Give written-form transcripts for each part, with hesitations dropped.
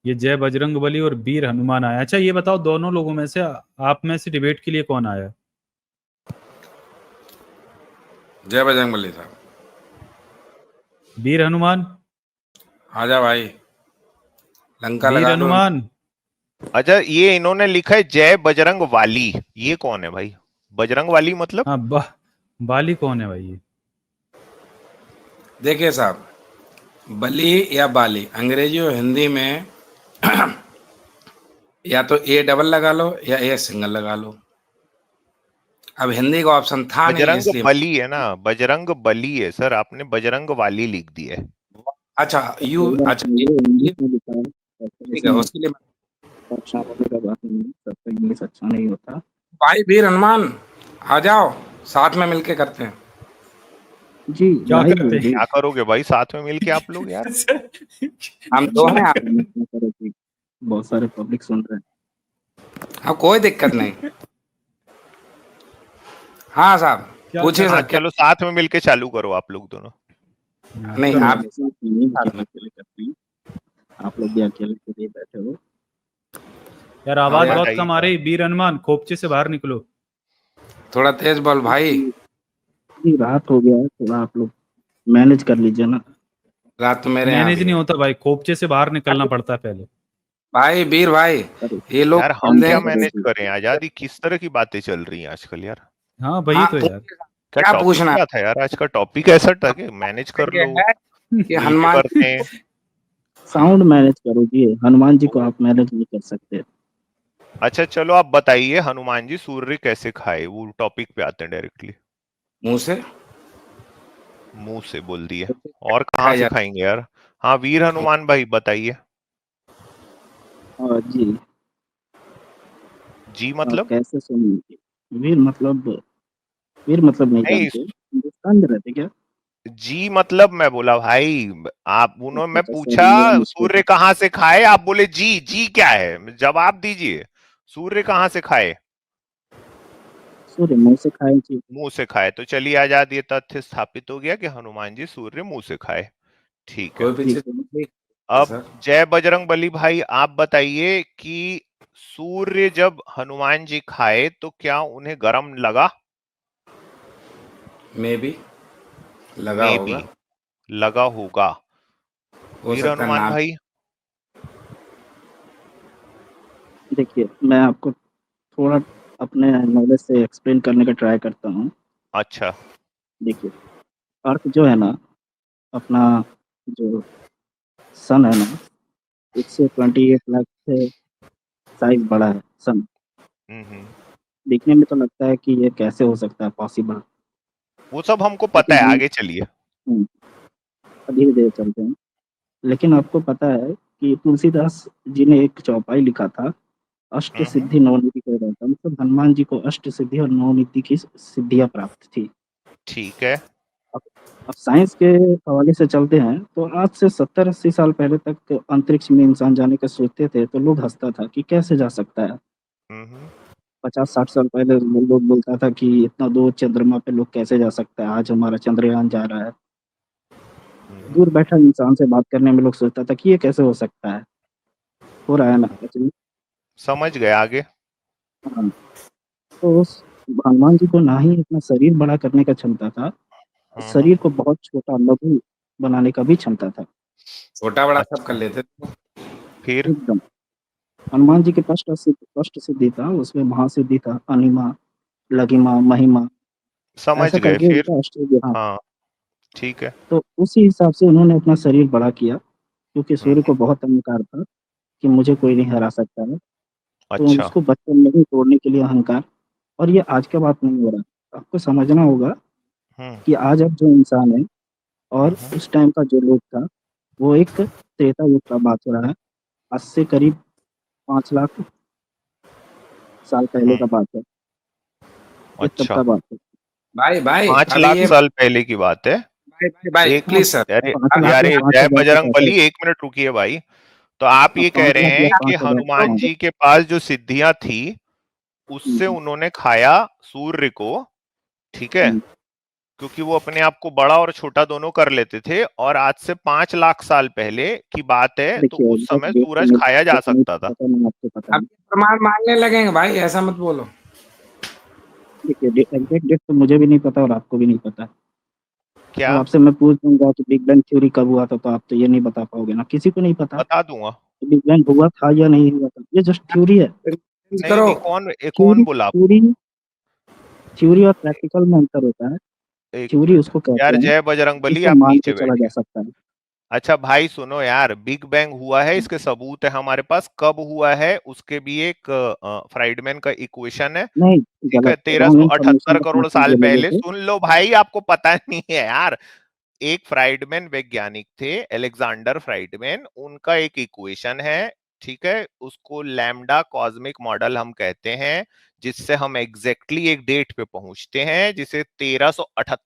ये जय बजरंग बली और वीर हनुमान आया। अच्छा ये बताओ, दोनों लोगों में से आप में से डिबेट के लिए कौन आया? जय बजरंगबली साहब। वीर हनुमान? आजा भाई, लंका वीर लगा दो। हनुमान। अच्छा, ये इन्होंने लिखा है जय बजरंग वाली, ये कौन है भाई? बजरंग वाली मतलब? हाँ, बाली कौन है भाई ये? देखिए साहब, बली या बाली अंग्रेजी और हिंदी में या तो ए डबल लगा लो या ए सिंगल लगा लो। अब हिंदी का ऑप्शन था नहीं बजरंग इसलिए। बली है ना, बजरंग बली है सर, आपने बजरंग वाली लिख दी है। अच्छा अच्छा इंग्लिश में लिखा है, ठीक है, उसके लिए अच्छा होने का बात नहीं है, सबका इंग्लिश अच्छा नहीं होता। भाई वीर हनुमान आ जाओ, साथ में मिलके करते हैं। जी क्या भाई करते हैं? क्या करोगे भाई साथ में मिलके आप लोग यार? हम दो हैं आप। बहुत सारे पब्लिक सुन रहे हैं। हाँ कोई दिक्कत नहीं। हाँ साहब क्या पूछिए हाँ सर। क्या चलो साथ में मिलके चालू करो आप लोग दोनों। नहीं करो। आप नहीं अकेले करते हैं, आप लोग भी अकेले के लिए बैठे हो। यार आवाज यार, बहुत बताइए कम आ क्या? रही। वीर हनुमान खोपचे से बाहर निकलो। थोड़ा तेज बोल भाई। जी रात हो गया है, थोड़ा आप लोग मैनेज कर लीजिए ना। रात तो मेरे यहाँ मैनेज भी नहीं है। होता भाई, खोपचे से बाहर निकलना पड़ता है पहले। भाई वीर भाई, अरे ये लोग यार हम बंदे क्या हैं। मैनेज करें? आजादी किस तरह की बातें चल रही हैं आजकल यार? हाँ वही हाँ तो यार। क्या क्या टॉपिक पूछना क्या था यार? आज का टॉपिक ऐसा था कि मैनेज कर ये लो, है कि मिलके हनुमान करते हैं। साउंड मैनेज करो जी, हनुमान जी को आप मैनेज नहीं कर सकते। अच्छा चलो आप बताइए, हनुमान जी सूर्य कैसे खाए, वो टॉपिक पे आते हैं डायरेक्टली। मुंह से मुंह से बोल दिए, और कहाँ खाया से जाता खाएंगे यार? हाँ वीर हनुमान भाई बताइए। और जी जी मतलब? कैसे सुनिए, वीर मतलब नहीं नहीं, जानते हिंदुस्तान में रहते क्या? जी मतलब मैं बोला भाई, आप उन्होंने, मैं अच्छा पूछा सॉरी मेरा मिस्टेक सूर्य है। कहाँ से खाए, आप बोले जी। जी क्या है, जवाब दीजिए। सूर्य कहाँ से खाए? सूर्य मुंह से खाए जी। मुंह से खाए। तो चलिए आजाद, ये तथ्य स्थापित हो गया कि हनुमान जी सूर्य मुंह से खाए। ठीक है। कोई पीछे ठीक नहीं अब सर। जय बजरंग बली भाई आप बताइए कि सूर्य जब हनुमान जी खाए तो क्या उन्हें गरम लगा? मे भी लगा मे बी होगा। लगा होगा। हो वीर सकता है हनुमान ना। भाई? देखिए मैं आपको थोड़ा अपने नॉलेज से एक्सप्लेन करने का ट्राई करता हूँ। अच्छा। देखिए अर्थ जो है ना, अपना जो सन है ना, 128 लाख से साइज बड़ा है सन। हम्म। दिखने में तो लगता है कि ये कैसे हो सकता है पॉसिबल, वो सब हमको पता लेकिन है, हम आगे चलिए। धीरे धीरे चलते हैं। लेकिन आपको पता है कि तुलसीदास जी ने एक चौपाई लिखा था, अष्ट हम्म। सिद्धि नवनीति का रहता, मतलब हनुमान जी को अष्ट सिद्धि और नवनीति की सिद्धियां प्राप्त थी। ठीक है। अब अब साइंस के हवाले से चलते हैं तो आज से 70-80 साल पहले तक अंतरिक्ष में इंसान जाने का सोचते थे तो लोग हंसता था कि कैसे जा सकता है। हम्म। 50-60 साल पहले लोग बोलता था कि इतना दूर चंद्रमा पे लोग कैसे जा सकता है, आज हमारा चंद्रयान जा रहा है। हम्म। दूर बैठा इंसान से बात करने में लोग सोचता था कि ये कैसे हो सकता है, हो रहा है ना एक्चुअली। समझ गए, आगे। हाँ, तो उस हनुमान जी को ना ही अपना शरीर बड़ा करने का क्षमता था, हम्म। शरीर को बहुत छोटा लघु बनाने का भी क्षमता था। छोटा बड़ा सब कर अच्छा, लेते। फिर? एकदम हनुमान जी के कष्ट सिद्धि था, उसमें महासिद्धि था, अनिमा, लघिमा, महिमा, समझ ऐसा गए, करके फिर? उनका अष्टसिद्धि हाँ। हाँ ठीक है। तो उसी हिसाब से उन्होंने अपना शरीर बड़ा किया, क्योंकि सूर्य हम्म। को बहुत अहंकार था कि मुझे कोई नहीं हरा सकता है। तो अच्छा। उसको बचपन में ही तोड़ने के लिए अहंकार। और ये आज का बात नहीं हो रहा, आपको समझना होगा हम्म। कि आज अब जो इंसान है और हम्म। उस टाइम का जो लोग था, वो एक त्रेता युग का बात हो रहा है। आज से करीब 5 लाख साल पहले हम्म। का बात है, ये तब अच्छा, का बात है। भाई भाई पांच अभी लाख ये साल पहले की बात है? भाई भाई भाई एक हाँ, प्लीज सर। अरे, 5 लाख यार या ये पाँच जय हजार कुछ बजरंग ऐसा बली, ही। 1 मिनट रुकिए भाई। तो आप हाँ, ये कह 5 लाख रहे या हैं कि 5 हजार, हनुमान हाँ। जी के पास जो सिद्धियां थी उससे हम्म, उन्होंने खाया सूर्य को, ठीक है? हम्म, क्योंकि वो अपने आप को बड़ा और छोटा दोनों कर लेते थे, और आज से 5 लाख साल पहले की बात है, तो देखिए उस एग्जैक्ट समय डेट सूरज खाया जा सकता था। मैं आपको पता अब नहीं। प्रमाण मांगने लगेंगे भाई, ऐसा मत बोलो। देखिए एग्जैक्ट डेट तो मुझे भी नहीं पता और आपको भी नहीं पता। अब क्या आपसे मैं पूछ दूंगा कि बिग बैंग थ्योरी कब हुआ था, तो आप तो ये नहीं बता पाओगे ना, किसी को नहीं पता बता दूंगा? कि बिग बैंग हुआ था या नहीं हुआ था, ये जस्ट थ्योरी है। नहीं करो। नहीं, कौन थ्योरी बोला थ्योरी आपको? थ्योरी और प्रैक्टिकल में अंतर होता है। एक थ्योरी मिनट उसको कहते यार, हैं जय बजरंग बली, जिसे आप मान नीचे के चला जा बैठिए। सकता है। अच्छा भाई सुनो यार, बिग बैंग हुआ है, इसके सबूत है हमारे पास। कब हुआ है उसके भी एक फ्राइडमैन का इक्वेशन है। नहीं, ठीक है, गलत रॉन्ग 1378 इन्फॉर्मेशन मत करोड़ साल दीजिए लोगों पहले। को। सुन लो भाई, आपको पता नहीं है यार। एक फ्राइडमैन वैज्ञानिक थे, अलेक्जेंडर फ्राइडमैन, उनका एक इक्वेशन है। ठीक है, उसको लैम्डा कॉस्मिक मॉडल हम कहते हैं, जिससे हम एग्जैक्टली एक डेट पे पहुंचते हैं, जिसे 1378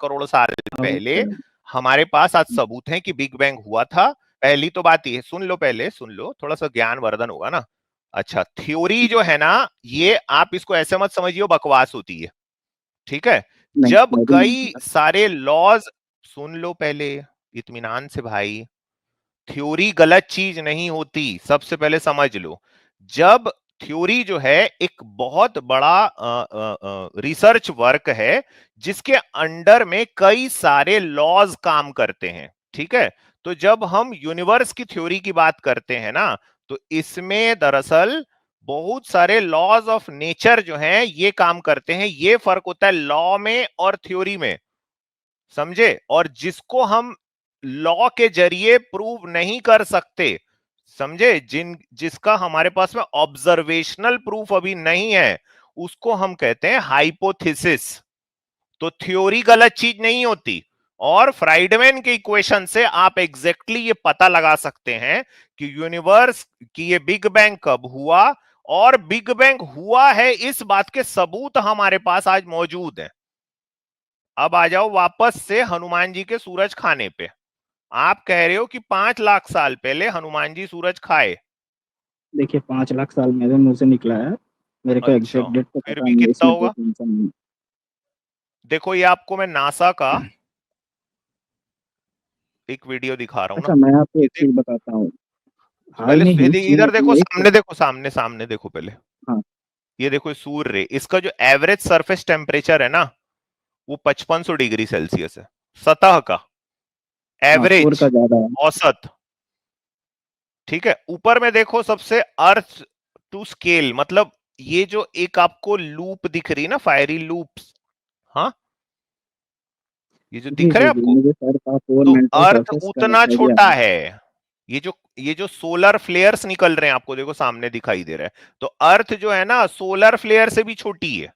करोड़ साल पहले अच्छा, हमारे पास आज सबूत है कि बिग बैंग हुआ था। पहली तो बात ये, सुन लो पहले, सुन लो, थोड़ा सा ज्ञान वर्धन होगा ना। अच्छा, थ्योरी जो है ना, ये आप इसको ऐसे मत समझिए बकवास होती है। ठीक है, नहीं जब मैं भी नहीं कई मानता। सारे लॉज, सुन लो पहले इत्मीनान से भाई, थ्योरी गलत चीज नहीं होती, सबसे पहले समझ लो। जब थ्योरी जो है एक बहुत बड़ा रिसर्च वर्क है, जिसके अंडर में कई सारे लॉज काम करते हैं। ठीक है, तो जब हम यूनिवर्स की थ्योरी की बात करते हैं ना, तो इसमें दरअसल बहुत सारे लॉज ऑफ नेचर जो हैं ये काम करते हैं। ये फर्क होता है लॉ में और थ्योरी में, समझे? और जिसको हम लॉ के जरिए प्रूव नहीं कर सकते, समझे, जिसका हमारे पास में ऑब्जर्वेशनल प्रूफ अभी नहीं है, उसको हम कहते हैं हाइपोथेसिस। तो थ्योरी गलत चीज नहीं होती। और फ्राइडमैन के इक्वेशन से आप एग्जैक्टली ये पता लगा सकते हैं कि यूनिवर्स की ये बिग बैंग कब हुआ, और बिग बैंग हुआ है इस बात के सबूत हमारे पास आज मौजूद है। अब आ जाओ वापस से हनुमान जी के सूरज खाने पे। आप कह रहे हो कि 5 लाख साल पहले हनुमान जी सूरज खाए। देखिए 5 लाख साल मेरे मुंह से निकला है, मेरे को अच्छा, एग्जैक्ट डेट तो फिर पता भी नहीं है, कितना इसमें कोई होगा? टेंशन नहीं। देखो, ये आपको मैं नासा का एक वीडियो दिखा रहा हूँ ना। अच्छा मैं आपको ये एक चीज देखो, बताता हूँ, हाल पहले में ही चीन इधर देखो, अपना एक। सामने देखो, सामने सामने देखो पहले। हाँ ये देखो सूर्य, इसका जो एवरेज सरफेस टेम्परेचर है ना, वो 5500 डिग्री सेल्सियस है, सतह का हाँ, कोर एवरेज, का ज्यादा है। औसत। ठीक है, ऊपर में देखो सबसे अर्थ टू स्केल, मतलब ये जो एक आपको लूप दिख रही है ना, फायरी लूप्स, हाँ, ये जो जी दिख रहा जी है जी, आपको, मुझे सर का कोर तो मेंटल अर्थ सरफेस का उतना आइडिया छोटा है। है। ये जो सोलर फ्लेयर्स निकल रहे हैं आपको, देखो सामने दिखाई दे रहा है, तो अर्थ जो है ना सोलर फ्लेयर से भी छोटी है।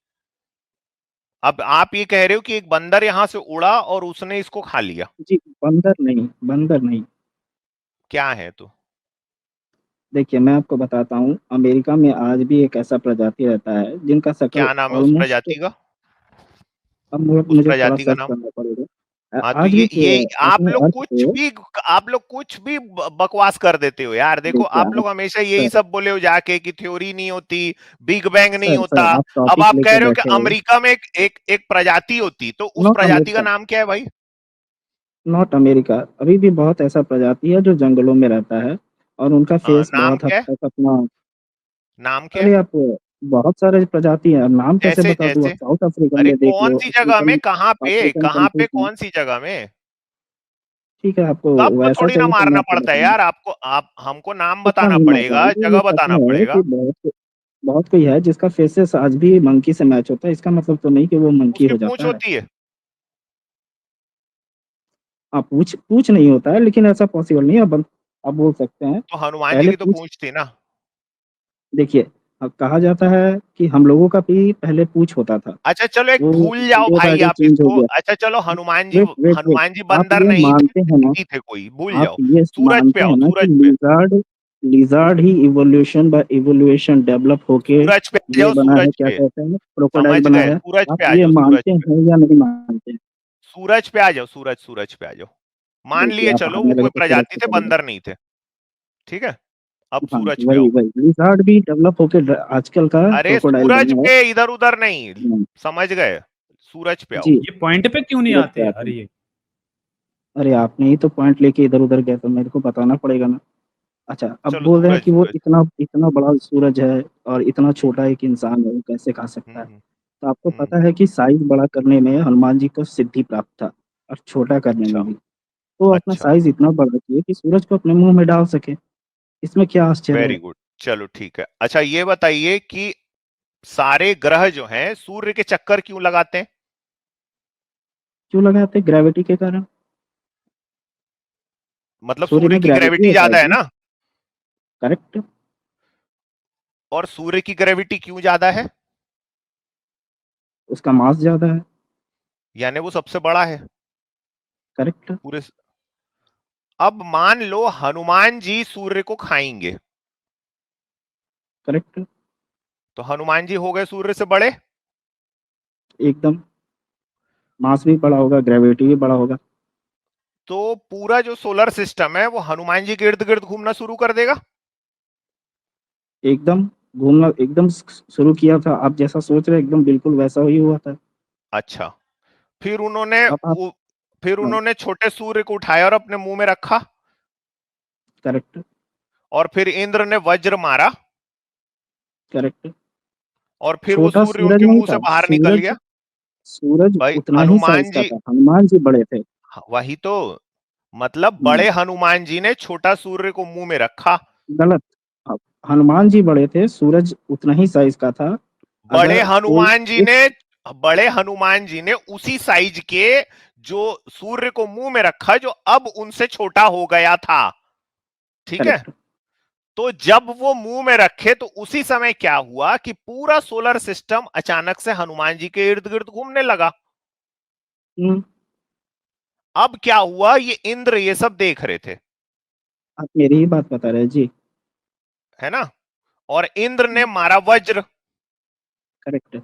अब आप ये कह रहे हो कि एक बंदर यहां से उड़ा और उसने इसको खा लिया, जी बंदर नहीं, बंदर नहीं। क्या है तो? देखिए मैं आपको बताता हूँ, अमेरिका में आज भी एक ऐसा प्रजाति रहता है जिनका शक्ल क्या नाम है उस ऑलमोस्ट, प्रजाति का? अब उस मुझे थोड़ा प्रजाति का सर्च नाम? करना पड़ेगा। हाँ, तो आज भी ये आप अपने लोग अर्थ कुछ पे। भी, आप लोग कुछ भी बकवास कर देते हो यार। देखो, देखिए आप आप लोग हमेशा यही सर सब बोले हो जाके कि थ्योरी नहीं होती, बिग बैंग नहीं सर होता। सर आप अब टॉपिक आप कह लेके रहे हो कि बैठे हो। अमेरिका में एक प्रजाति होती, तो उस नॉट प्रजाति का अमेरिका, नाम क्या है भाई? नॉट अमेरिका, अभी भी बहुत ऐसा प्रजाति है जो जंगलों में रहता है और उनका फेस नाम बहुत हद क्या है? तक अपना। नाम क्या है? अरे आप, बहुत सारे प्रजाति है, नाम कैसे जैसे बता दूं, आप जैसे साउथ अफ्रीकन अरे में देख कौन लो, सी जगह में, अफ्रीकन, अफ्रीकन कहाँ पे, कंट्रीज में। कौन सी जगह में? ठीक है, आपको तो आपको वैसा थोड़ी ना चाहिए तो मैं मारना आपको पड़ता है बताऊंगा। यार, आपको आप हमको नाम पक्का बताना नहीं मारता पड़ेगा, हूँ, ये जगह सच बताना में है पड़ेगा। कि बहुत बहुत कोई है जिसका फेसेस आज भी मंकी से मैच होता है, इसका मतलब तो नहीं कि वो मंकी उसकी हो पूंछ जाता है। होती है? हाँ, पूछ पूछ नहीं होता है, लेकिन ऐसा पॉसिबल नहीं है। अब आप बोल सकते हैं तो हनुमान जी पहले की तो पूछ। पूंछ थी ना? देखिए, अब कहा जाता है कि हम लोगों का भी पहले पूछ होता था, अच्छा चलो, एक वो भूल जाओ डे बाय भाई डे आप चेंज हो इसको। गया। अच्छा चलो, wait wait wait, Hanuman ji आप बंदर ये नहीं थे, मानते हैं ना, व्यक्ति थे कोई, भूल आप जाओ। ये सूरज पे मानते आओ, हैं ना कि सूरज पे। लिज़ार्ड, लिज़ार्ड ही इवोल्यूशन बाय इवोल्यूशन डेवलप होके सूरज पे आ ये जाओ, बना है, सूरज क्या पे। कहते हैं, क्रोकोडाइल समझ बना गए, है। सूरज आप पे आ ये जाओ, सूरज मानते पे। हैं या नहीं मानते हैं? सूरज पे आ जाओ, सूरज पे आ जाओ। मान देखिए लिए आप चलो, हारने वो लगे कोई तो सूरज प्रजाति पे थे, चले गए। बंदर नहीं थे। ठीक है, अब हाँ, सूरज पे वही आओ। वही लिज़ार्ड भी डेवलप होके आजकल का अरे क्रोकोडाइल सूरज बना है। पे, इधर उधर नहीं, हम्म, समझ गए, सूरज पे आओ। जी, ये पॉइंट पे क्यों नहीं सूरज आते पे यार आते हैं। ये? अरे आपने ही तो पॉइंट लेके इधर उधर गया, तो मेरे को बताना पड़ेगा ना। अच्छा, अब चलो बोल रहे हैं सूरज कि वो सूरज। इतना इतना बड़ा सूरज है और इतना छोटा एक इंसान है, वो कैसे खा सकता है? हम्म तो आपको हम्म, पता है कि साइज बड़ा करने में हनुमान जी को सिद्धि प्राप्त था, और छोटा करने में अच्छा भी। तो अपना अच्छा, साइज इतना बड़ा किए कि सूरज को अपने मुंह में डाल सके। इसमें क्या आश्चर्य वेरी है? गुड, चलो ठीक है। अच्छा ये बताइए कि सारे ग्रह जो हैं सूर्य के चक्कर क्यों लगाते हैं? क्यों लगाते? ग्रेविटी के कारण। मतलब सूर्य सूर्य में की ग्रेविटी ग्रेविटी होता है ज्यादा है जी। ना? करेक्ट। और सूर्य की ग्रेविटी क्यों ज्यादा है? उसका मास ज्यादा है। यानी वो सबसे बड़ा है करेक्ट। पूरे। अब मान लो हनुमान जी सूर्य को खाएंगे, करेक्ट। तो हनुमान जी हो गए सूर्य से बड़े। एकदम। मास भी बड़ा होगा, ग्रेविटी भी बड़ा होगा। तो पूरा जो सोलर सिस्टम है वो हनुमान जी के इर्द गिर्द घूमना शुरू कर देगा। एकदम। घूमना एकदम शुरू किया था, आप जैसा सोच रहे हैं एकदम बिल्कुल वैसा ही हुआ था। अच्छा, फिर उन्होंने अब आप। वो फिर हाँ। उन्होंने छोटे सूर्य को उठाया और अपने मुंह में रखा, करेक्ट। और फिर इंद्र ने वज्र मारा, करेक्ट। और फिर वो छोटा सूर्य सूरज उनके नहीं मुंह से था, बाहर निकल सूरज। गया। सूरज भाई उतना ही साइज हनुमान का जी, था, हनुमान जी बड़े थे। वही तो, मतलब हम्म, बड़े हनुमान जी ने छोटा सूर्य को मुंह में रखा। गलत। अब हनुमान जी बड़े थे, सूरज उतना ही साइज का था। बड़े अगर कोई हनुमान जी एक। ने बड़े हनुमान जी ने उसी साइज के जो सूर्य को मुंह में रखा जो अब उनसे छोटा हो गया था, ठीक है। करेक्ट। तो जब वो मुंह में रखे तो उसी समय क्या हुआ कि पूरा सोलर सिस्टम अचानक से हनुमान जी के इर्द गिर्द घूमने लगा। हम्म, अब क्या हुआ, ये इंद्र ये सब देख रहे थे, आप मेरी ही बात बता रहे हैं जी। है ना। और इंद्र ने मारा वज्र, करेक्ट।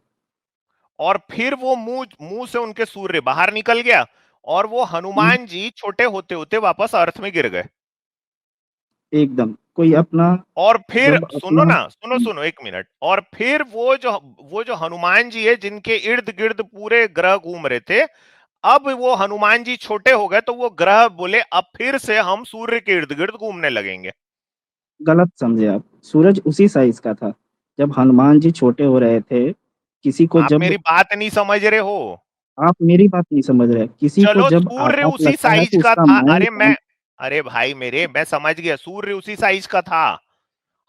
और फिर वो मुंह मुंह से उनके सूर्य बाहर निकल गया, और वो हनुमान जी छोटे होते होते वापस अर्थ में गिर गए। एकदम कोई अपना। और फिर जब सुनो अपना। ना, सुनो सुनो एक मिनट, और फिर वो जो हनुमान जी है जिनके इर्द गिर्द पूरे ग्रह घूम रहे थे, अब वो हनुमान जी छोटे हो गए तो वो ग्रह बोले अब फिर से हम सूर्य के इर्द गिर्द घूमने लगेंगे। गलत समझे आप, सूरज उसी साइज का था जब हनुमान जी छोटे हो रहे थे। किसी को आप जब। मेरी बात नहीं समझ रहे हो। आप मेरी बात नहीं समझ रहे, किसी को चलो जब सूर्य आघात उसी लगता है साइज तो का उसका था, माइंड काम। अरे भाई मेरे, मैं समझ गया, सूर्य उसी साइज का था,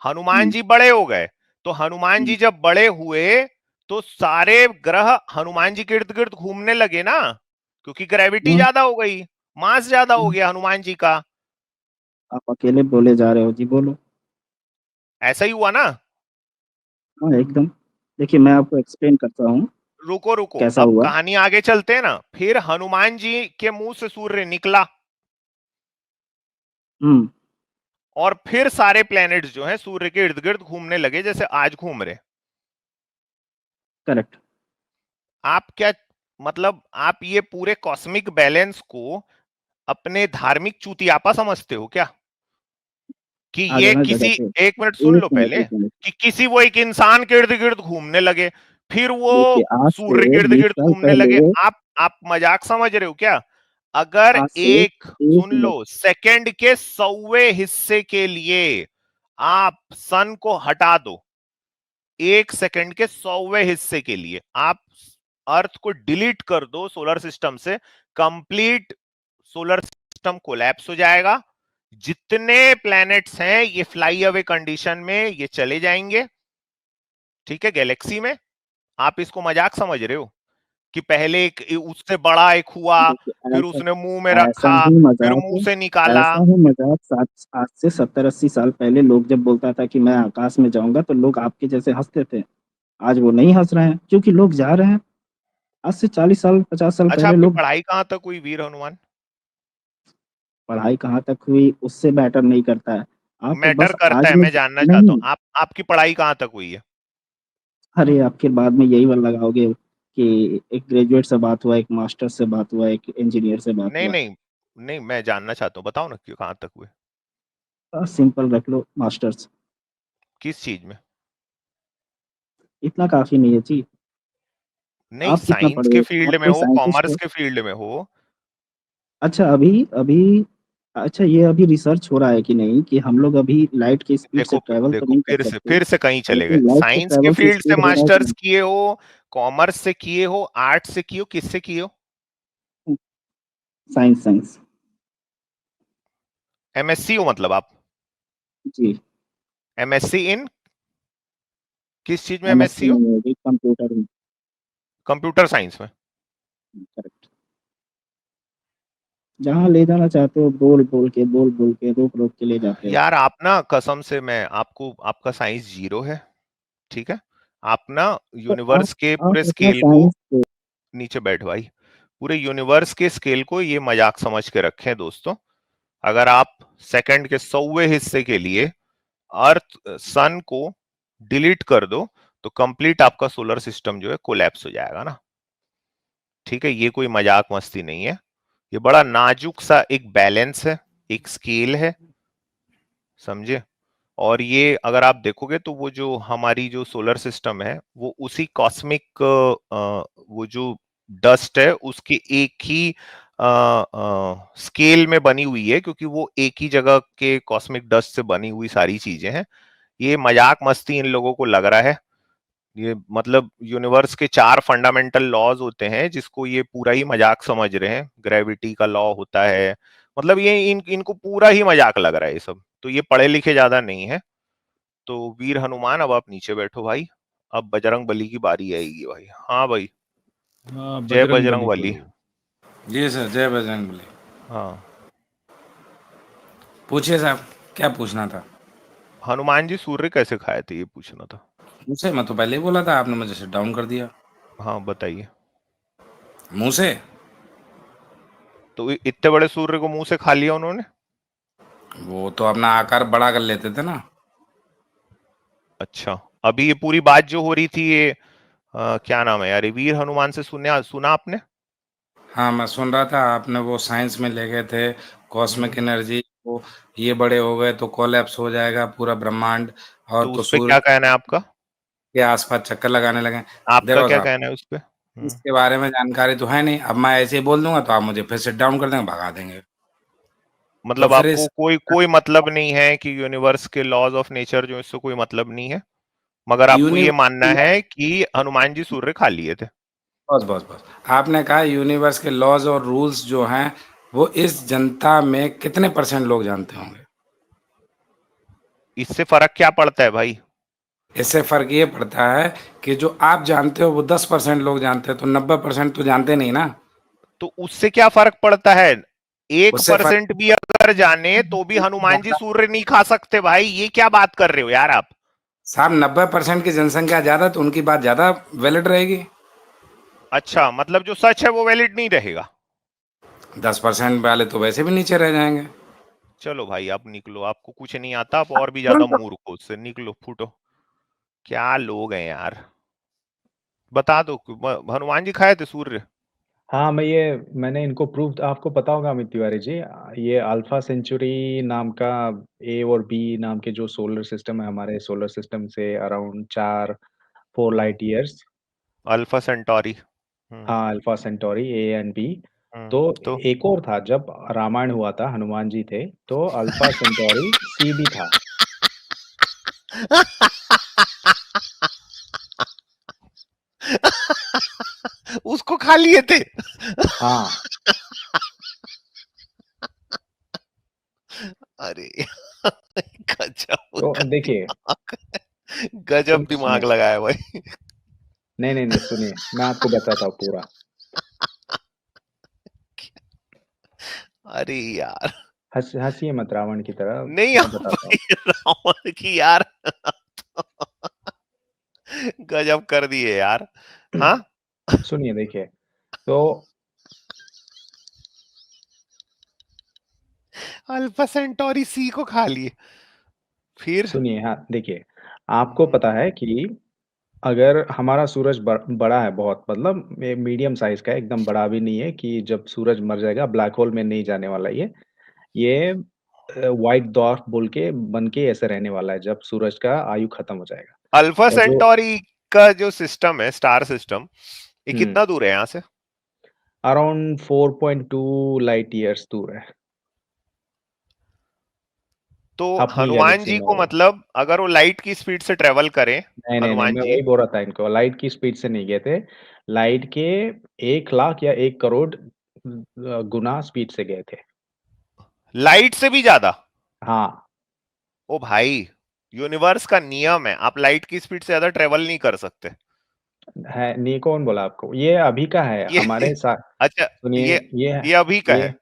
हनुमान हम्म, जी बड़े हो गए। तो हनुमान हम्म, जी जब बड़े हुए तो सारे ग्रह हनुमान जी के इर्द गिर्द घूमने लगे ना, क्योंकि ग्रेविटी हम्म, ज्यादा हो गई, मास ज्यादा हो हम्म। गया हनुमान जी का। आप अकेले बोले जा रहे हो जी, बोलो। ऐसा ही हुआ ना। हाँ एकदम। देखिए मैं आपको एक्सप्लेन करता हूँ रुको रुको, कैसा अब हुआ। कहानी आगे चलते हैं ना। फिर हनुमान जी के मुंह से सूर्य निकला, हम्म। और फिर सारे प्लैनेट्स जो हैं सूर्य के इर्द गिर्द घूमने लगे जैसे आज घूम रहे। करेक्ट। आप क्या, मतलब आप ये पूरे कॉस्मिक बैलेंस को अपने धार्मिक चूतियापा समझते हो क्या? कि आ ये जाना जगह किसी, पे। एक मिनट सुन लो एक मिनट, पहले, एक मिनट। कि किसी वो एक इंसान के इर्द गिर्द घूमने लगे, फिर वो देखिए आज सूर्य के से इर्द 20 गिर्द साल घूमने लगे। पहले। आप मजाक समझ रहे हो क्या? अगर आज से एक, एक सुन लो, मिनट। सेकंड के 100वें हिस्से के लिए आप सन को हटा दो, एक सेकंड के 100वें हिस्से के लिए आप अर्थ को डिलीट कर दो सोलर सिस्टम से, कंप्लीट सोलर सिस्टम कोलैप्स हो जाएगा। जितने प्लैनेट्स हैं ये फ्लाई अवे कंडीशन में ये चले जाएंगे, ठीक है, गैलेक्सी में। आप इसको मजाक समझ रहे हो कि पहले एक उससे बड़ा एक हुआ, देखिए फिर ऐसा। उसने मुंह में ऐसा रखा, ही फिर मजाक। मुंह से निकाला। ऐसा ही मजाक सात। आज से 70-80 साल पहले लोग जब बोलता था कि मैं आकाश में जाऊंगा, तो लोग आपके जैसे हंसते थे। आज वो नहीं हंस रहे हैं क्योंकि लोग जा रहे हैं। आज से 40 साल 50 साल अच्छा पहले आपकी लोग। पढ़ाई कहां तक हुई वीर हनुमान? पढ़ाई कहाँ तक हुई उससे मैटर नहीं करता है। आप मैटर बस करता आज है, में। मैं जानना चाहता नहीं। हूं आपकी पढ़ाई कहां तक हुई है? अरे आप फिर बाद में यही वाला लगाओगे कि एक ग्रेजुएट से बात हुआ, एक मास्टर से बात हुआ, एक इंजीनियर से बात नहीं हुआ। नहीं नहीं, मैं जानना चाहता हूं, बताओ ना क्यों, कहां तक हुए? सिंपल रख लो मास्टर्स, किस चीज में? इतना काफ़ी नहीं है जी। नहीं, आप कितना साइंस पढ़े के हो? फील्ड आप में कोई हो, साइंटिस्ट कॉमर्स हो? के फील्ड में हो? अच्छा अभी अभी अच्छा ये अभी रिसर्च हो रहा है कि नहीं कि हम लोग अभी लाइट की स्पीड से ट्रैवल तो देखो नहीं कर सकते, फिर से कहीं चले गए। लेकिन लाइट के साइंस के ट्रैवल से फील्ड से स्पीड हो रहा है कि मास्टर्स किए हो, कॉमर्स से किए हो, आर्ट से किए हो, किससे किए हो? नहीं? साइंस साइंस एमएससी हो मतलब आप? जी। एमएससी इन किस चीज में एमएससी एमएससी हो? नहीं है जी, कंप्यूटर में। कंप्यूटर साइंस में। करेक्ट। जहाँ ले जाना चाहते हो बोल के रोक के ले जाते हो। यार आप ना, कसम से मैं आपको, आपका साइंस 0 है, ठीक है? आप ना तो यूनिवर्स के आप पूरे अपना स्केल को, साइंस नीचे बैठ भाई, पूरे यूनिवर्स के स्केल को ये मजाक समझ के रखें दोस्तों। अगर आप सेकंड के 100वें हिस्से के लिए अर्थ सन को डिलीट कर दो तो कंप्लीट आपका सोलर सिस्टम जो है कोलैप्स हो जाएगा ना, ठीक है? ये कोई मजाक मस्ती नहीं है, ये बड़ा नाजुक सा एक बैलेंस है, एक स्केल है, समझे? और ये अगर आप देखोगे तो वो जो हमारी जो सोलर सिस्टम है वो उसी कॉस्मिक वो जो डस्ट है उसके एक ही स्केल में बनी हुई है, क्योंकि वो एक ही जगह के कॉस्मिक डस्ट से बनी हुई सारी चीजें हैं। ये मजाक मस्ती इन लोगों को लग रहा है। ये मतलब यूनिवर्स के 4 फंडामेंटल लॉज होते हैं जिसको ये पूरा ही मजाक समझ रहे हैं। ग्रेविटी का लॉ होता है, मतलब ये इनको पूरा ही मजाक लग रहा है ये सब। तो ये पढ़े लिखे ज्यादा नहीं है। तो वीर हनुमान अब आप नीचे बैठो भाई, अब बजरंग बली की बारी आएगी भाई। हाँ भाई, हाँ, जय बजरंग बजरंग बली बली। को। जी सर, जय बजरंगबली। हाँ, पूछिए साहब, क्या पूछना था? हनुमान जी सूर्य कैसे खाए थे, ये पूछना था। मुझसे मैं तो पहले ही बोला था, आपने मुझे शट डाउन कर दिया। हाँ बताइए। मुंह से। तो इतने बड़े सूर्य को मुंह से खा लिया उन्होंने? वो तो अपना आकार बड़ा कर लेते थे ना। अच्छा, अभी ये पूरी बात जो हो रही थी ये क्या नाम है यार, ये वीर हनुमान से सुना आपने? हाँ, मैं सुन रहा था, आपने वो साइंस में ले गए थे, कॉस्मिक एनर्जी को, ये बड़े हो गए तो कोलैप्स हो जाएगा पूरा ब्रह्मांड, और तो तो उस पे क्या सूर्य कहना है आपका? के आसपास चक्कर लगाने लगे। आपका देखो क्या साहब, कहना है उस पे? इसके बारे में जानकारी तो है नहीं, अब मैं ऐसे ही बोल दूंगा तो आप मुझे फिर से डाउन कर देंगे, भगा देंगे। तो मतलब फिर आपको इस कोई कोई मतलब नहीं है कि यूनिवर्स के लॉज ऑफ नेचर जो, इससे कोई मतलब नहीं है, मगर आपको ये मानना यूनिवर्स, है कि हनुमान जी सूर्य खा लिए थे? बस आपने कहा यूनिवर्स के लॉज और रूल्स जो हैं वो इस जनता में कितने परसेंट लोग जानते होंगे? इससे फर्क क्या पड़ता है भाई? इससे फर्क ये पड़ता है कि जो आप जानते हो वो 10% लोग जानते हैं, तो 90% तो जानते नहीं ना। तो उससे क्या फर्क पड़ता है? एक उससे फर्क परसेंट भी अगर जाने तो भी हनुमान जी सूर्य नहीं खा सकते भाई, ये क्या बात कर रहे हो यार आप? साहब, 90% की जनसंख्या ज्यादा तो उनकी बात ज्यादा वैलिड रहेगी। अच्छा, मतलब जो सच है वो वैलिड नहीं रहेगा? 10% वाले तो वैसे भी नीचे रह जाएंगे। चलो भाई आप निकलो, आपको कुछ नहीं आता, आप और भी ज्यादा मूर्ख हो, उससे निकलो, फूटो। क्या लोग हैं यार, बता दो हनुमान जी खाए थे सूर्य? हाँ, मैंने इनको प्रूव आपको पता होगा अमित तिवारी जी, ये अल्फा सेंचुरी नाम का ए और बी नाम के जो सोलर सिस्टम है हमारे सोलर सिस्टम से around 4 light years. Alpha Centauri. हाँ, Alpha Centauri A and B. तो तो एक और था, जब रामायण हुआ था हनुमान जी थे तो अल्फा सेंटोरी सी भी था। उसको खा लिए थे? हाँ, अरे गजब तो देखिए, गजब दिमाग सुनिए, लगाया भाई। नहीं सुनिए, मैं आपको बताता हूँ पूरा। अरे यार, हंसिए मत रावण की तरह, नहीं मैं आप बताता हूँ। भाई रावण की यार गजब कर दिए यार। हाँ, सुनिए देखिए, तो अल्फा सेंटोरी सी को खा लिए फिर? सुनिए, हाँ, देखिए, आपको पता है कि अगर हमारा सूरज बड़ा है बहुत, मतलब मीडियम साइज़ का है, एकदम बड़ा भी नहीं है कि जब सूरज मर जाएगा ब्लैक होल में नहीं जाने वाला ये। ये व्हाइट डॉर्फ बोल के बन के ऐसे रहने वाला है जब सूरज का आयु खत्म हो जाएगा। अल्फा और जो सेंटोरी का जो सिस्टम है, स्टार सिस्टम, ये कितना दूर है यहाँ से? अराउंड 4.2 लाइट ईयर्स दूर है तो अपनी हनुमान गैलेक्सी जी में को वो। मतलब अगर वो लाइट की स्पीड से ट्रेवल करें, नहीं नहीं नहीं, हनुमान मैं जी वही बोल रहा था इनको, लाइट की स्पीड से नहीं गए थे, लाइट के 1 लाख या 1 करोड़ गुना स्पीड से गए थे। लाइट से भी ज्यादा? हाँ ओ भाई, यूनिवर्स का नियम है, आप लाइट की स्पीड से ज्यादा ट्रेवल नहीं कर सकते। है, नहीं कौन बोला आपको? ये अभी का है ये हमारे साथ। अच्छा, सुनिए, ये ये ये अभी का ये है।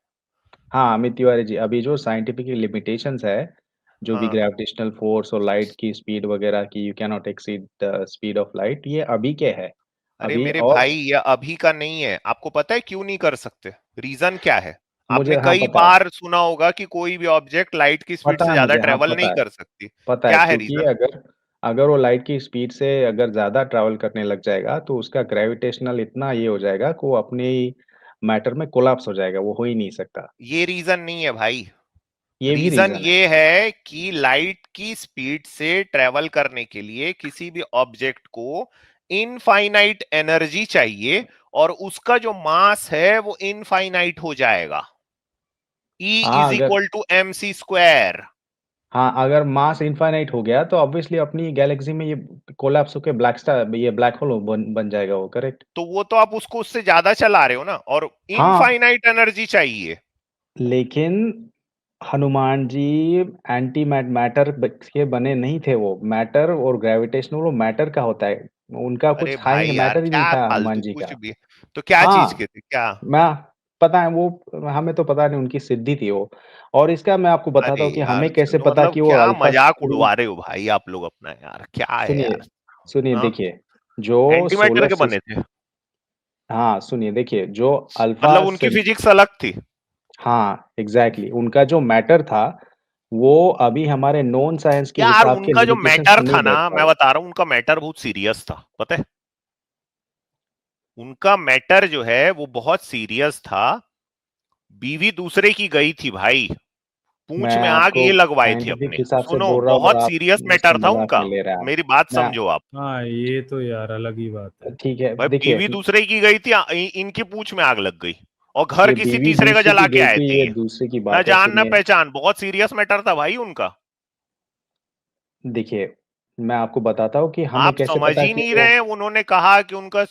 हाँ अमित तिवारी जी, अभी जो साइंटिफिक लिमिटेशंस है, जो भी हाँ, ग्रेविटेशनल फोर्स और लाइट की स्पीड वगैरह की, you can not exceed the speed of light, ये अभी के है अरे अभी। मेरे और भाई, ये अभी का नहीं है। आपको पता है क्यों नहीं कर सकते? रीजन क्या है? आपने मुझे हाँ कई पता है, बार सुना होगा कि कोई भी ऑब्जेक्ट लाइट की स्पीड पता से है ज्यादा मुझे, हाँ ट्रेवल नहीं कर सकती। पता है क्या है क्योंकि रीजन? अगर अगर वो लाइट की स्पीड से अगर ज़्यादा ट्रैवल करने लग जाएगा, तो उसका ग्रेविटेशनल इतना ये हो जाएगा कि वो अपने मैटर में कोलैप्स हो जाएगा, वो हो ही नहीं सकता। ये रीजन नहीं है भाई। ये भी रीजन रीज़न है। ये है कि लाइट की स्पीड से ट्रेवल करने के लिए किसी भी ऑब्जेक्ट को इनफाइनाइट एनर्जी चाहिए, और उसका जो मास है वो इनफाइनाइट हो जाएगा। E हाँ, इज अगर equal to M C square. हाँ, अगर मास इनफाइनाइट हो गया तो ऑब्वियसली अपनी गैलेक्सी में ये कोलैप्स होके ब्लैक स्टार, ये ब्लैक होल बन बन जाएगा वो, करेक्ट? तो वो तो आप उसको उससे ज्यादा चला रहे हो ना, और हाँ, इनफाइनाइट एनर्जी चाहिए। लेकिन हनुमान जी एंटी मैटर के बने नहीं थे वो, मैटर और ग्रेविटेशनल वो मैटर का होता है, उनका अरे कुछ था ही भाई नहीं, यार, मैटर ही नहीं क्या था हनुमान फालतू जी कुछ का। भी। तो क्या चीज के हाँ, थे, क्या? मैं पता है वो, हमें तो पता नहीं, उनकी सिद्धि थी वो। और इसका मैं आपको बताता अरे हूँ कि यार हमें कैसे चलो, पता मतलब कि वो क्या अल्फा मजाक सेंचुरी। उड़वा रहे हो भाई आप लोग अपना, यार क्या है सुनिए, यार। सुनिए हाँ, देखिए, जो एंटी मैटर सोलर के बने सिस्टम, थे? हाँ सुनिए देखिए, जो अल्फा मतलब उनकी सेंचुरी, फिजिक्स अलग थी? हाँ एग्जैक्टली, उनका जो मैटर था वो अभी हमारे नॉन साइंस के यार हिसाब के उनका जो लिमिटेशंस मैटर में था नहीं ना, बैठता मैं वो। बता रहा हूँ, उनका मैटर बहुत सीरियस था, पता है? उनका मैटर जो है वो बहुत सीरियस था। बीवी दूसरे की गई थी भाई, पूंछ मैं में आग आपको ये लगवाए थे साइंटिफिक अपने। हिसाब से सुनो, बोल रहा हूँ, पर बहुत आप सीरियस उसको मैटर था मजाक में उनका। ले रहे हैं आप। मेरी बात मैं समझो आप। हाँ ये तो यार अलग ही बात है। ठीक है भाई देखिए, बीवी दूसरे की गई थी, इनकी पूंछ में आग लग गई, और घर ये किसी बीवी तीसरे का दूसरे जला की के गई आए थी, थे ये ये। दूसरे की न बात है, जान न सुनिए। पहचान, बहुत सीरियस मैटर था भाई उनका। देखिए, मैं आपको बताता हूँ कि हमें आप कैसे समझ पता ही कि नहीं वो, रहे। उन्होंने कहा कि उनका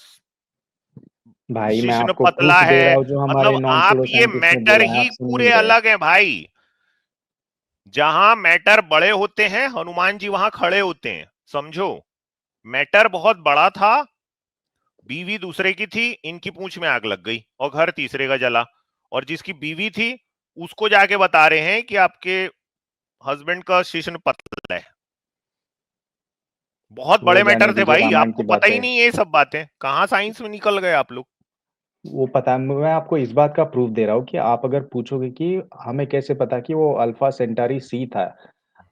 भाई मैं शिश्न आपको पतला प्रूफ दे है। रहा हूँ जो हमारे मतलब नॉन आप सोलर ये साइंटिस्ट ने मैटर बोला है, ही आप सुन पूरे नहीं रहे। अलग है भाई। जहां मैटर बड़े होते हैं, हनुमान जी वहां खड़े होते हैं, समझो। मैटर बहुत बड़ा था, बीवी दूसरे की थी, इनकी पूंछ में आग लग गई और घर तीसरे का जला। और जिसकी बीवी थी उसको जाके बता रहे हैं कि आपके हस्बैंड का शिश्न पतला है। बहुत वो बड़े जाने मैटर थे दीजिए, भाई, रामायण आपको की पता ही बातें। नहीं है ये सब बातें। कहां साइंस में निकल गए आप लोग। वो पता है, मैं आपको इस बात का प्रूफ दे रहा हूँ कि आप अगर पूछोगे कि हमें कैसे पता कि वो अल्फा सेंटारी सी था,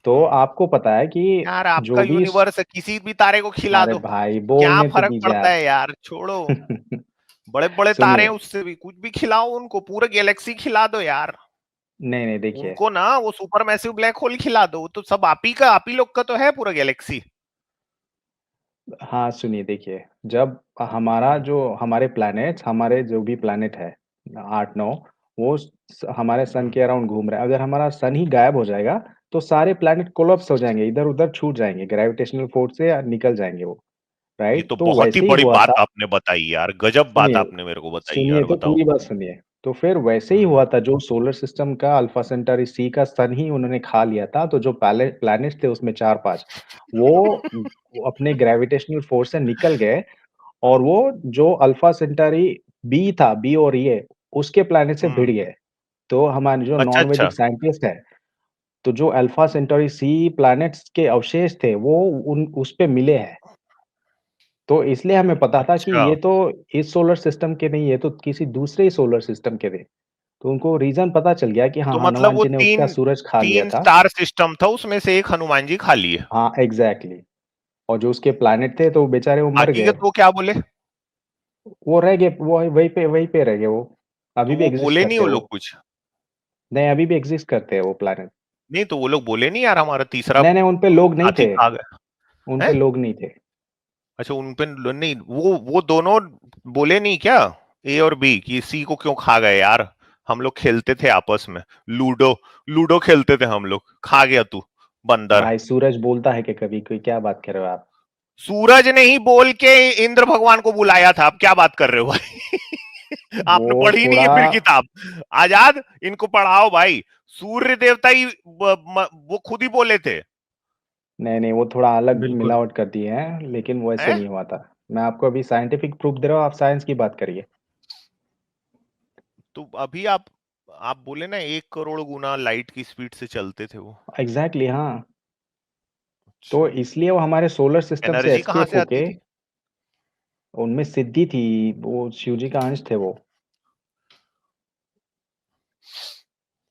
तो हम्म। आपको पता है कि यार आपका जो भी यूनिवर्स है, किसी भी तारे को खिला अरे दो, भाई क्या बोलने तो फर्क दीजिए पड़ता आप। है यार, छोड़ो। बड़े बड़े तारे सुनिए, हैं, उससे भी कुछ भी खिलाओ उनको, पूरे गैलेक्सी खिला दो यार। नहीं नहीं देखिए, उनको ना वो सुपर मैसिव ब्लैक होल खिला दो, तो सब आप ही लोग का तो है पूरा गैलेक्सी। हाँ सुनिए देखिए, जब हमारा जो हमारे प्लैनेट्स, हमारे जो भी प्लैनेट है 8-9, वो हमारे सन के अराउंड घूम रहे हैं। अगर हमारा सन ही गायब हो जाएगा तो सारे प्लैनेट कोलैप्स हो जाएंगे, इधर उधर छूट जाएंगे, ग्रेविटेशनल फोर्स से निकल जाएंगे वो, ये राइट? तो तो बहुत ही वैसे ही बड़ी हुआ बात था। आपने बताई यार, गजब बात सुनिए, आपने मेरे को बताई सुनिए यार, तो बताओ। पूरी बात सुनिए। तो फिर वैसे ही हम्म। हुआ था, जो सोलर सिस्टम का अल्फा सेंटारी सी का सन ही उन्होंने खा लिया था, तो जो प्लैनेट्स थे उसमें 4-5, वो अपने ग्रेविटेशनल फोर्स से निकल गए, और वो जो अल्फा सेंटारी बी था, बी और ये, उसके प्लैनेट से भिड़ हम्म। गए। तो हमारे जो अच्छा नॉन अच्छा। वैदिक साइंटिस्ट है, तो जो अल्फा सेंटारी सी प्लैनेट्स के अवशेष थे, वो उन उस पे मिले हैं। तो इसलिए हमें पता था कि अच्छा, ये तो इस सोलर सिस्टम के नहीं, ये तो किसी दूसरे ही सोलर सिस्टम के थे। तो उनको रीज़न पता चल गया कि हाँ, तो मतलब हनुमान वो जी ने उसका तीन सूरज खा लिया तीन था। स्टार सिस्टम था, उसमें से एक हनुमान जी खा लिए। हाँ, एग्ज़ैक्टली। और जो उसके प्लैनेट थे, तो वो बेचारे वो मर बाकी के गए। तो क्या बोले? वो रह गए, वो वहीं पे रह गए वो। तो अभी भी वो एग्ज़िस्ट बोले नहीं करते वो हैं लोग वो। कुछ? नहीं, अभी भी एग्ज़िस्ट करते हैं वो प्लैनेट। नहीं तो वो लोग बोले नहीं यार हमारा तीसरा नहीं उन पे लोग नहीं हाथी थे, खा गया उन है? पे लोग नहीं थे। अच्छा उन पे नहीं, वो दोनों बोले नहीं क्या ए और बी कि सी को क्यों खा गए यार? हम लोग खेलते थे आपस में, लूडो लूडो खेलते थे हम लोग, खा गया तू बंदर। भाई सूरज बोलता है कि कभी कोई, क्या बात कर रहे हो आप? सूरज ने ही बोल के इंद्र भगवान को बुलाया था, आप क्या बात कर रहे हो भाई? आपने वो पढ़ी नहीं है थोड़ा फिर किताब? आजाद इनको पढ़ाओ भाई, सूर्य देवता ही वो खुद ही बोले थे। नहीं वो थोड़ा अलग बिल्कुल मिलावट कर दिए हैं, लेकिन वैसे हैं? नहीं हुआ था। मैं आपको अभी साइंटिफिक प्रूफ दे रहा हूँ, आप साइंस की बात करिए। तो अभी आप बोले ना 1 करोड़ गुना लाइट की स्पीड से चलते थे वो। एग्जैक्टली हाँ, तो अच्छा, इसलिए वो हमारे सोलर सिस्टम से एनर्जी कहाँ एस्केप से आती होके, थी? उनमें सिद्धि थी, वो शिव जी का अंश थे वो।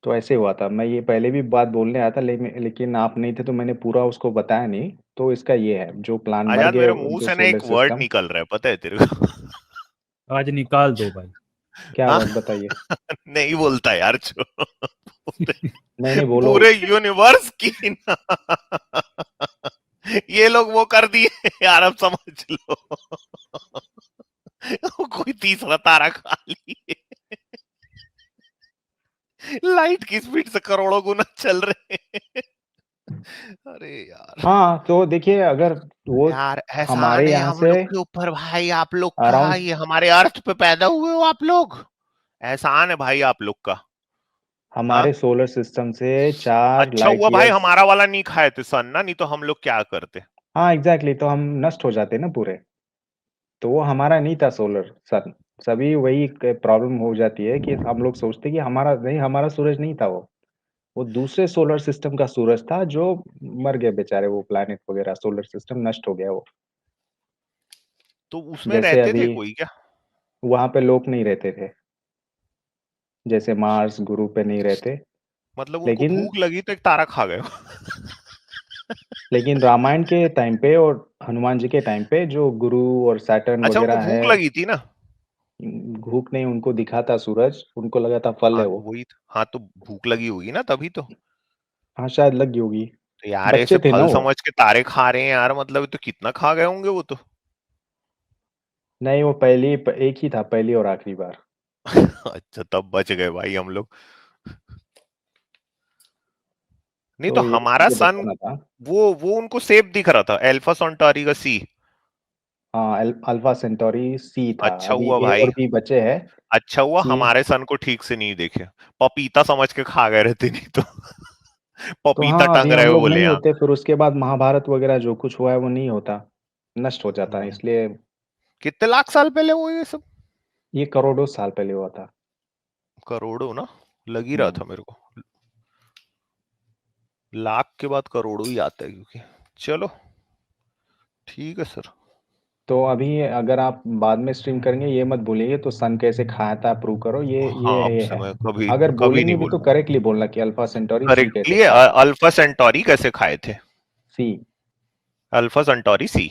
तो ऐसे हुआ था, मैं ये पहले भी बात बोलने आया था, लेकिन आप नहीं थे तो मैंने पूरा उसको बताया नहीं। तो इसका ये है, जो प्लान मर आजाद गए मेरे मुंह जो से ना सोलर एक वर्ड सिस्टम। निकल रहा है, पता है तेरे को? आज निकाल दो भाई। क्या हाँ? वर्ड बताइए? नहीं बोलता यार जो नहीं बोलो। पूरे यूनिवर्स की ना ये लोग वो कर दिए यार, अब समझ लो। कोई तीसरा तारा खा लिए, लाइट की स्पीड से करोड़ों गुना चल रहे हैं। अरे यार, हाँ तो देखिए, अगर वो यार एहसान हमारे है यहाँ हम से लोग के ऊपर भाई, आप लोग का, अराउंड, ये हमारे अर्थ पे पैदा हुए हो आप लोग, एहसान है भाई आप लोग का। हाँ, हमारे सोलर सिस्टम से 4 अच्छा लाइट हुआ भाई ईयर्स। हमारा वाला नहीं खाए थे सन ना, नहीं तो हम लोग क्या करते? हाँ एग्जैक्टली, तो हम नष्ट हो जाते ना पूरे। तो वो हमारा नहीं था सोलर सन। सभी वही प्रॉब्लम हो जाती है कि हम लोग सोचते कि हमारा नहीं, हमारा सूरज नहीं था वो दूसरे सोलर सिस्टम का सूरज था, जो मर गए बेचारे, वो प्लैनेट वगैरह, सोलर सिस्टम नष्ट हो गया वो। तो उसमें जैसे रहते अभी थे कोई क्या? वहां पे लोग नहीं रहते थे, जैसे मार्स गुरु पे नहीं रहते। मतलब उनको लेकिन भूख लगी तो एक तारा खा गए। लेकिन रामायण के टाइम पे और हनुमान जी के टाइम पे जो गुरु और सैटर्न अच्छा उनको वगैरह है, भूख लगी थी ना? भूख नहीं, उनको दिखा था सूरज, उनको लगा था फल हाँ है तो वो। वही, हाँ तो भूख लगी होगी ना तभी तो। हाँ शायद लगी होगी। तो यार ऐसे बच्चे थे ना फल वो। समझ के तारे खा रहे हैं यार, मतलब तो कितना खा गए होंगे वो तो। नहीं वो एक ही था, पहली और आखिरी बार। अच्छा तब बच गए भाई हम लोग। नहीं तो तो यही हमारा मुझे सन, बताना था। वो उनको सेफ दिख रहा था, अल्फा सेंटारी का सी। हाँ अल्फा सेंटोरी सी था, अच्छा अभी हुआ ए भाई, और बी बचे हैं। अच्छा हुआ सी, हमारे सन को ठीक से नहीं देखे, पपीता समझ के खा गए रहते नहीं तो। तो पपीता हाँ अभी टंग रहे हम हो लोग बोले नहीं यहाँ। होते, फिर उसके बाद महाभारत वगैरह जो कुछ हुआ है वो नहीं होता, नष्ट हो जाता है, हम्म, इसलिए। कितने लाख साल पहले हुआ ये सब? ये करोड़ों साल पहले हुआ था। करोड़ों ना, लग ही रहा हम्म। था मेरे को, लाख के बाद करोड़ों ही आता है क्योंकि। चलो ठीक है सर। तो अभी अगर आप बाद में स्ट्रीम करेंगे, ये मत भूलिए तो सन कैसे खाया था प्रूव करो, हाँ अब ये से है। मैं कभी अगर कभी नहीं बोलेंगे भी तो बोलूंगा। करेक्टली बोलना कि अल्फा सेंटोरी सी कैसे करेक्टली खाया था। अल्फा सेंटोरी कैसे खाए थे? सी। अल्फा सेंटोरी सी।